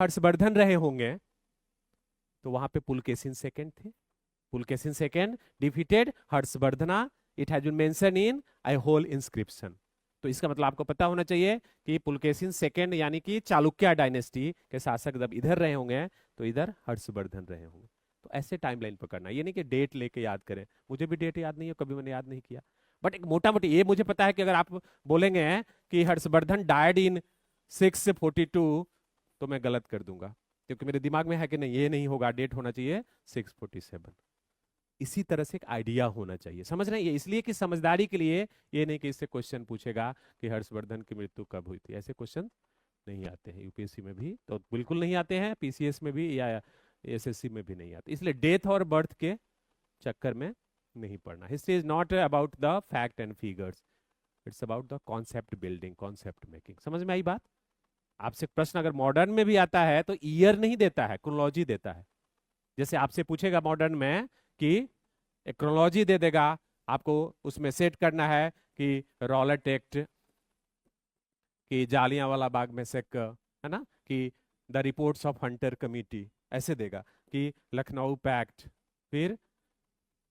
हर्षवर्धन रहे होंगे तो वहां पे पुलकेशिन सेकंड थे। Pulakeshin second defeated Harshavardhana, it has been mention in Aihole inscription. तो इसका मतलब आपको पता होना चाहिए कि पुलकेशिन सेकंड यानी कि चालुक्य डायनेस्टी के शासक जब इधर रहे होंगे तो इधर हर्षवर्धन रहे होंगे। तो ऐसे टाइमलाइन पकड़ना, ये नहीं कि डेट लेके याद करें। मुझे भी डेट याद नहीं है, कभी मैंने याद नहीं किया, बट एक मोटा मोटी ये मुझे पता है कि अगर आप बोलेंगे कि हर्षवर्धन डायड इन 642 तो मैं गलत कर दूंगा, क्योंकि मेरे दिमाग में है कि नहीं, ये नहीं होगा, डेट होना चाहिए 647। इसी तरह से एक आइडिया होना चाहिए, समझ रहे हैं? ये इसलिए कि समझदारी के लिए, ये नहीं कि इससे क्वेश्चन पूछेगा कि हर्षवर्धन की मृत्यु कब हुई थी। ऐसे क्वेश्चन नहीं आते हैं यूपीएससी में भी, तो बिल्कुल नहीं आते हैं, पीसीएस में भी या एसएससी में भी नहीं आते। इसलिए डेथ और बर्थ के चक्कर में नहीं पढ़ना। History is not about the fact and figures, it's about the concept building, concept making. समझ में आई बात? आपसे प्रश्न अगर मॉडर्न में भी आता है तो ईयर नहीं देता है, क्रोनोलॉजी देता है। जैसे आपसे पूछेगा मॉडर्न में कि एक क्रोनोलॉजी दे देगा, आपको उसमें सेट करना है कि रॉलेट एक्ट, कि जालियांवाला बाग में से है ना, कि the reports of Hunter committee, ऐसे देगा कि लखनऊ पैक्ट, फिर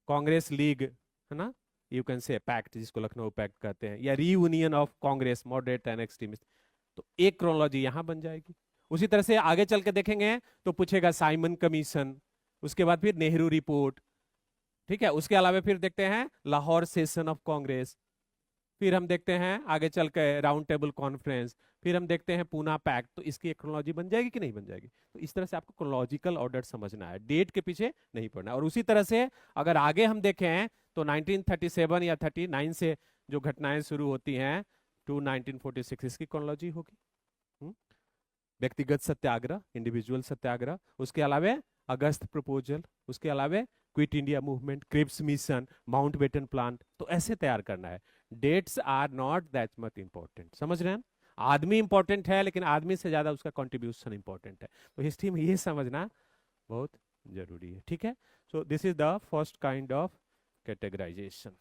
कांग्रेस लीग, है ना, यू कैन से पैक्ट, जिसको लखनऊ पैक्ट कहते हैं, या reunion of Congress moderate and extremist. तो एक क्रोनोलॉजी यहां बन जाएगी। उसी तरह से आगे चल के देखेंगे तो पूछेगा साइमन कमीशन, उसके बाद फिर नेहरू रिपोर्ट, ठीक है, उसके अलावा फिर देखते हैं लाहौर सेशन ऑफ कांग्रेस, फिर हम देखते हैं आगे चल के राउंड टेबल कॉन्फ्रेंस, फिर हम देखते हैं पूना पैक्ट। तो इसकी एक क्रोनोलॉजी बन जाएगी कि नहीं बन जाएगी? तो इस तरह से आपको क्रोनोलॉजिकल ऑर्डर समझना है, डेट के पीछे नहीं पड़ना। और उसी तरह से अगर आगे हम देखें तो 1937 या 39 से जो घटनाएं शुरू होती हैं टू 1946, इसकी क्रोनोलॉजी होगी। व्यक्तिगत सत्याग्रह, इंडिविजुअल सत्याग्रह, उसके अलावा अगस्त प्रपोजल, उसके अलावा quit India movement, Cripps mission, Mountbatten plan. तो ऐसे तैयार करना है। Dates are not that much important, समझ रहे हैं? आदमी इंपॉर्टेंट है, लेकिन आदमी से ज्यादा उसका कंट्रीब्यूशन इंपॉर्टेंट है। तो हिस्ट्री में ये समझना बहुत जरूरी है, ठीक है? So this is the first kind of categorisation.